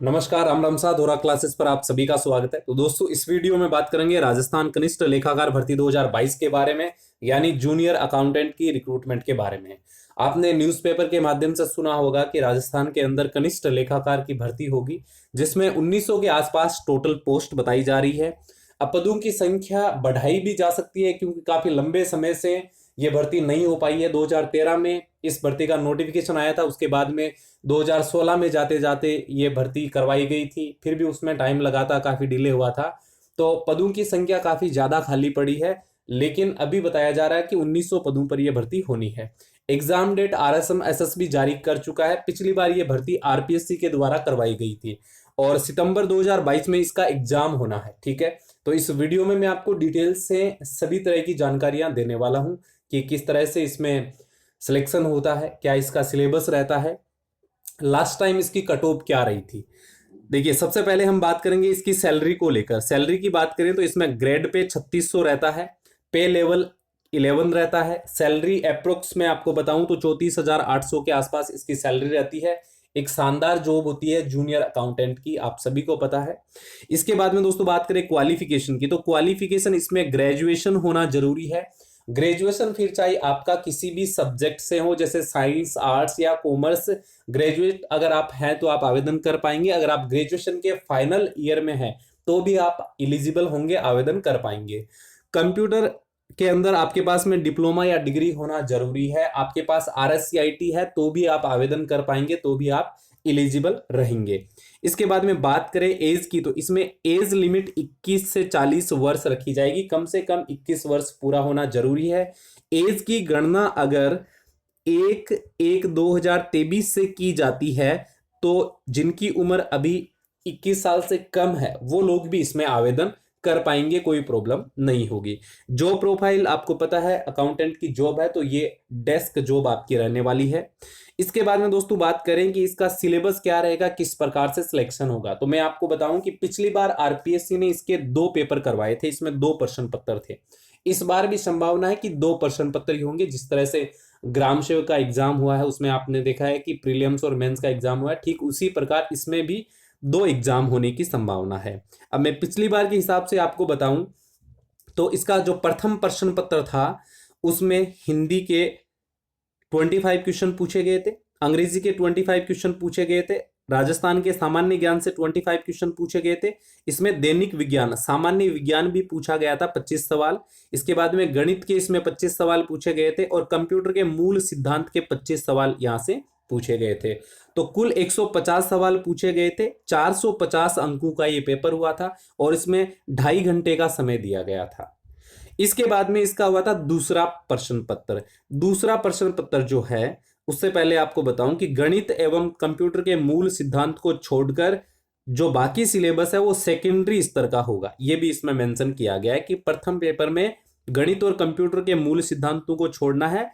नमस्कार, राम राम साथ दोहरा क्लासेस पर आप सभी का स्वागत है। तो दोस्तों, इस वीडियो में बात करेंगे राजस्थान कनिष्ठ लेखाकार भर्ती 2022 के बारे में, यानी जूनियर अकाउंटेंट की रिक्रूटमेंट के बारे में। आपने न्यूज़पेपर के माध्यम से सुना होगा कि राजस्थान के अंदर कनिष्ठ लेखाकार की भर्ती होगी, जिसमें 1900 के आसपास टोटल पोस्ट बताई जा रही है। अब पदों की संख्या बढ़ाई भी जा सकती है, क्योंकि काफी लंबे समय से ये भर्ती नहीं हो पाई है। 2013 में इस भर्ती का नोटिफिकेशन आया था, उसके बाद में 2016 में जाते जाते ये भर्ती करवाई गई थी, फिर भी उसमें टाइम लगा था, काफी डिले हुआ था। तो पदों की संख्या काफी ज्यादा खाली पड़ी है, लेकिन अभी बताया जा रहा है कि 1900 पदों पर यह भर्ती होनी है। एग्जाम डेट आरएसएम एसएसबी जारी कर चुका है। पिछली बार यह भर्ती आरपीएससी के द्वारा करवाई गई थी और सितंबर 2022 में इसका एग्जाम होना है। ठीक है, तो इस वीडियो में मैं आपको डिटेल से सभी तरह की जानकारियां देने वाला हूं कि किस तरह से इसमें सिलेक्शन होता है, क्या इसका सिलेबस रहता है, लास्ट टाइम इसकी कट ऑफ क्या रही थी। देखिए, सबसे पहले हम बात करेंगे इसकी सैलरी को लेकर। सैलरी की बात करें तो इसमें ग्रेड पे 3600 रहता है, पे लेवल 11 रहता है। सैलरी अप्रोक्स में आपको बताऊं तो 34,800 के आसपास इसकी सैलरी रहती है। एक शानदार जॉब होती है जूनियर अकाउंटेंट की, आप सभी को पता है। इसके बाद में दोस्तों बात करें क्वालिफिकेशन की, तो क्वालिफिकेशन इसमें ग्रेजुएशन होना जरूरी है। ग्रेजुएशन फिर चाहे आपका किसी भी सब्जेक्ट से हो, जैसे साइंस, आर्ट्स या कॉमर्स। ग्रेजुएट अगर आप हैं तो आप आवेदन कर पाएंगे। अगर आप ग्रेजुएशन के फाइनल ईयर में हैं तो भी आप एलिजिबल होंगे, आवेदन कर पाएंगे। कंप्यूटर के अंदर आपके पास में डिप्लोमा या डिग्री होना जरूरी है। आपके पास आरएससीआईटी है तो भी आप आवेदन कर पाएंगे, तो भी आप एलिजिबल रहेंगे। इसके बाद में बात करें एज की, तो इसमें एज लिमिट 21 से 40 वर्ष रखी जाएगी। कम से कम 21 वर्ष पूरा होना जरूरी है। एज की गणना अगर 1/1/2023 से की जाती है, तो जिनकी उम्र अभी 21 साल से कम है वो लोग भी इसमें आवेदन कर पाएंगे, कोई प्रॉब्लम नहीं होगी। जॉब प्रोफाइल आपको पता है, अकाउंटेंट की जॉब है तो ये डेस्क जॉब आपकी रहने वाली है। इसके बाद में दोस्तों बात करें कि इसका सिलेबस क्या रहेगा, किस प्रकार से सिलेक्शन होगा, तो मैं आपको बताऊं कि पिछली बार आरपीएससी ने इसके 2 पेपर करवाए थे, इसमें 2 प्रश्न पत्र थे। इस बार भी संभावना है कि 2 प्रश्न पत्र ही होंगे। जिस तरह से ग्राम सेवक का एग्जाम हुआ है, उसमें आपने देखा है कि प्रीलिम्स और मेंस का एग्जाम हुआ है, ठीक उसी प्रकार इसमें भी 2 एग्जाम होने की संभावना है। अब मैं पिछली बार के हिसाब से आपको बताऊं तो इसका जो प्रथम प्रश्न पत्र था उसमें हिंदी के 25 क्वेश्चन पूछे गए थे, अंग्रेजी के 25 क्वेश्चन पूछे गए थे, राजस्थान के सामान्य ज्ञान से 25 क्वेश्चन पूछे गए थे। इसमें दैनिक विज्ञान, सामान्य विज्ञान भी पूछा गया था, 25 सवाल। इसके बाद में गणित के इसमें 25 सवाल पूछे गए थे और कंप्यूटर के मूल सिद्धांत के 25 सवाल यहां से पूछे गए थे। तो कुल 150 सवाल पूछे गए थे। 450 अंकों का ये पेपर हुआ था और इसमें 2.5 घंटे का समय दिया गया था। इसके बाद में इसका हुआ था दूसरा प्रश्न पत्र। दूसरा प्रश्न पत्र जो है, उससे पहले आपको बताऊं कि गणित एवं कंप्यूटर के मूल सिद्धांत को छोड़कर जो बाकी सिलेबस है वो सेकेंडरी स्तर का होगा। ये भी इसमें मेंशन किया गया है कि प्रथम पेपर में गणित और कंप्यूटर के मूल सिद्धांतों को छोड़ना है,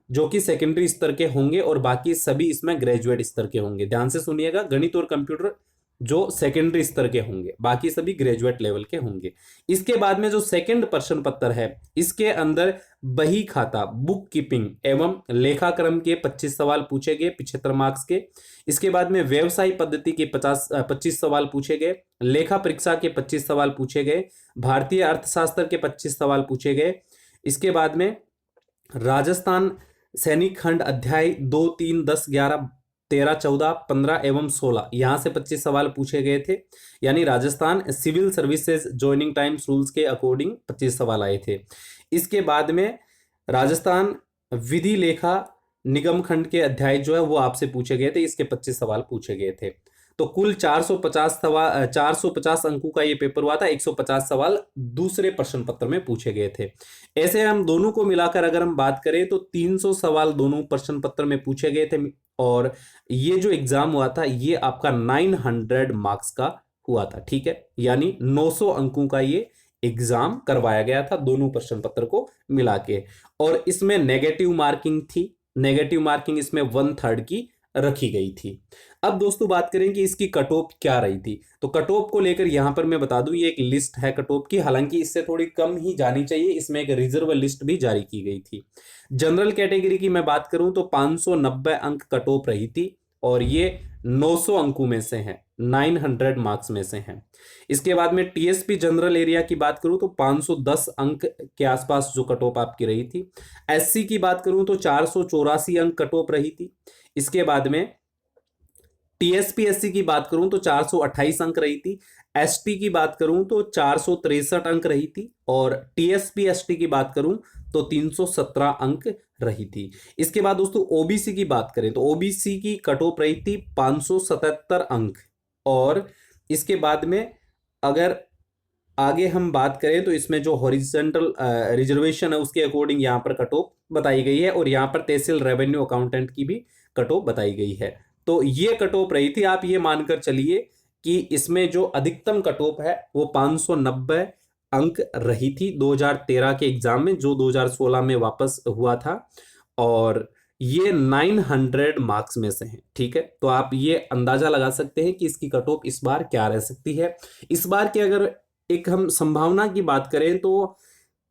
जो कि सेकेंडरी स्तर के होंगे, और बाकी सभी इसमें ग्रेजुएट स्तर के होंगे। ध्यान से सुनिएगा, गणित और कंप्यूटर जो सेकेंडरी स्तर के होंगे, बाकी सभी ग्रेजुएट लेवल के होंगे। इसके बाद में जो सेकंड प्रश्न पत्र है, इसके अंदर बही खाता, बुक कीपिंग एवं लेखाक्रम के 25 सवाल पूछे गए, 75 मार्क्स के। इसके बाद में व्यवसाय पद्धति के 25 सवाल पूछे गए, लेखा परीक्षा के 25 सवाल पूछे गए, भारतीय अर्थशास्त्र के 25 सवाल पूछे गए। इसके बाद में राजस्थान सैनिक खंड अध्याय 2, 3, 10, 11, 13, 14, 15 एवं 16, यहां से 25 सवाल पूछे गए थे। यानी Rajasthan civil services joining times rules के अकॉर्डिंग 25 सवाल आए थे। इसके बाद में राजस्थान विधि लेखा निगम खंड के अध्याय जो है वो आपसे पूछे गए थे, इसके 25 सवाल पूछे गए थे। तो कुल 450 अंकों का ये पेपर हुआ था। 150 सवाल दूसरे प्रश्न पत्र में पूछे गए थे। ऐसे हम दोनों को मिलाकर अगर हम बात करें तो 300 सवाल दोनों प्रश्न पत्र में पूछे गए थे, और ये जो एग्जाम हुआ था ये आपका 900 मार्क्स का हुआ था। ठीक है, यानी 900 अंकों का ये एग्जाम करवाया गया था दोनों प्रश्न पत्र को मिला के। और इसमें नेगेटिव मार्किंग थी, नेगेटिव मार्किंग इसमें 1/3 की रखी गई थी। अब दोस्तों बात करें कि इसकी कट ऑफ क्या रही थी, तो कट ऑफ को लेकर यहां पर मैं बता दूं, ये एक लिस्ट है कट ऑफ की, हालांकि इससे थोड़ी कम ही जानी चाहिए। इसमें एक रिजर्व लिस्ट भी जारी की गई थी। जनरल कैटेगरी की मैं बात करूं तो 590 अंक कट ऑफ रही थी, और ये 900 अंकों में से है, 900 मार्क्स में से है। इसके बाद में टीएसपी जनरल एरिया की बात करूं तो 510 अंक के आसपास जो कट ऑफ आपकी रही थी। एससी की बात करूं तो 484 अंक कट ऑफ रही थी। इसके बाद में टीएसपीएससी की बात करूं तो 428 अंक रही थी। एसटी की बात करूं तो 463 अंक रही थी। और टीएसपी एसटी की बात करूं तो 317 अंक रही थी। इसके बाद दोस्तों ओबीसी की बात करें तो ओबीसी की कट ऑफ रही थी 577 अंक। और इसके बाद में अगर आगे हम बात करें तो इसमें जो हॉरिजॉन्टल रिजर्वेशन है उसके अकॉर्डिंग यहाँ पर कट ऑफ बताई गई है, और यहाँ पर तहसील रेवेन्यू अकाउंटेंट की भी कट ऑफ बताई गई है। तो ये कट ऑफ रही थी। आप ये मानकर चलिए कि इसमें जो अधिकतम कट ऑफ है वो 590 अंक रही थी 2013 के एग्जाम में, जो 2016 में वापस हुआ था। और ये 900 मार्क्स में से है। ठीक है, तो आप ये अंदाजा लगा सकते हैं कि इसकी कट ऑफ इस बार क्या रह सकती है। इस बार की अगर एक हम संभावना की बात करें तो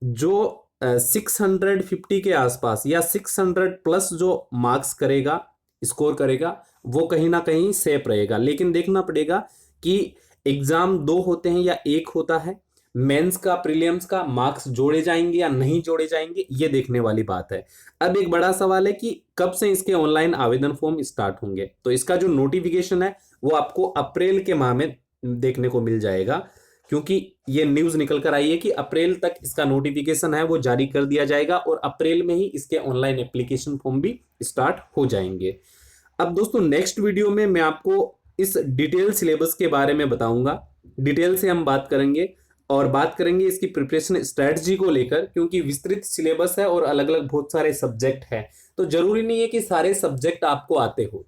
जो 650 के आसपास या 600 प्लस जो मार्क्स करेगा, स्कोर करेगा, वो कहीं ना कहीं सेफ रहेगा। लेकिन देखना पड़ेगा कि एग्जाम 2 होते हैं या 1 होता है, मेंस का प्रीलिम्स का मार्क्स जोड़े जाएंगे या नहीं जोड़े जाएंगे, ये देखने वाली बात है। अब एक बड़ा सवाल है कि कब से इसके ऑनलाइन आवेदन फॉर्म स्टार्ट होंगे। तो इसका जो नोटिफिकेशन है वो आपको अप्रैल के माह में देखने को मिल जाएगा, क्योंकि ये न्यूज निकल कर आई है कि अप्रैल तक इसका नोटिफिकेशन है वो जारी कर दिया जाएगा, और अप्रैल में ही इसके ऑनलाइन एप्लीकेशन फॉर्म भी स्टार्ट हो जाएंगे। अब दोस्तों नेक्स्ट वीडियो में मैं आपको इस डिटेल सिलेबस के बारे में बताऊंगा। डिटेल से हम बात करेंगे और बात करेंगे इसकी प्रिपरेशन स्ट्रेटजी को लेकर, क्योंकि विस्तृत सिलेबस है और अलग अलग बहुत सारे सब्जेक्ट हैं, तो जरूरी नहीं है कि सारे सब्जेक्ट आपको आते हो।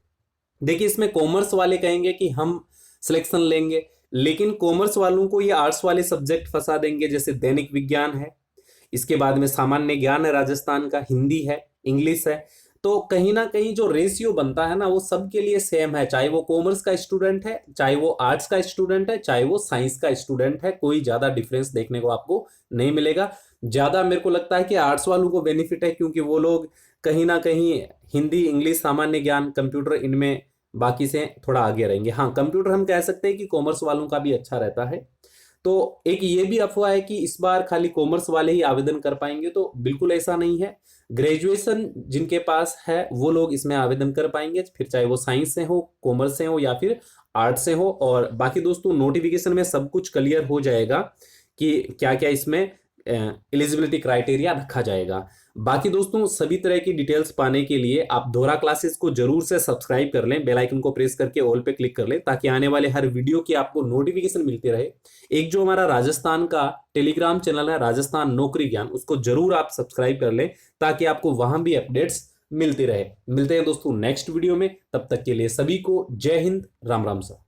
देखिए, इसमें कॉमर्स वाले कहेंगे कि हम सिलेक्शन लेंगे, लेकिन कॉमर्स वालों को ये आर्ट्स वाले सब्जेक्ट फंसा देंगे, जैसे दैनिक विज्ञान है, इसके बाद में सामान्य ज्ञान है राजस्थान का, हिंदी है, इंग्लिश है। तो कहीं ना कहीं जो रेशियो बनता है ना वो सबके लिए सेम है, चाहे वो कॉमर्स का स्टूडेंट है, चाहे वो आर्ट्स का स्टूडेंट है, चाहे वो साइंस का स्टूडेंट है, कोई ज्यादा डिफरेंस देखने को आपको नहीं मिलेगा। ज्यादा मेरे को लगता है कि आर्ट्स वालों को बेनिफिट है, क्योंकि वो लोग कहीं ना कहीं हिंदी, इंग्लिश, सामान्य ज्ञान, कंप्यूटर, इनमें बाकी से थोड़ा आगे रहेंगे। हाँ, कंप्यूटर हम कह सकते हैं कि कॉमर्स वालों का भी अच्छा रहता है। तो एक ये भी अफवाह है कि इस बार खाली कॉमर्स वाले ही आवेदन कर पाएंगे, तो बिल्कुल ऐसा नहीं है। ग्रेजुएशन जिनके पास है वो लोग इसमें आवेदन कर पाएंगे, फिर चाहे वो साइंस से हो, कॉमर्स से हो या फिर आर्ट्स से हो। और बाकी दोस्तों नोटिफिकेशन में सब कुछ क्लियर हो जाएगा कि क्या क्या इसमें एलिजिबिलिटी क्राइटेरिया रखा जाएगा। बाकी दोस्तों सभी तरह की डिटेल्स पाने के लिए आप दोहरा क्लासेस को जरूर से सब्सक्राइब कर लें, बेल आइकन को प्रेस करके ऑल पे क्लिक कर लें, ताकि आने वाले हर वीडियो की आपको नोटिफिकेशन मिलती रहे। एक जो हमारा राजस्थान का टेलीग्राम चैनल है, राजस्थान नौकरी ज्ञान, उसको जरूर आप सब्सक्राइब कर लें, ताकि आपको वहां भी अपडेट्स मिलती रहे। मिलते हैं दोस्तों नेक्स्ट वीडियो में, तब तक के लिए सभी को जय हिंद, राम राम सर।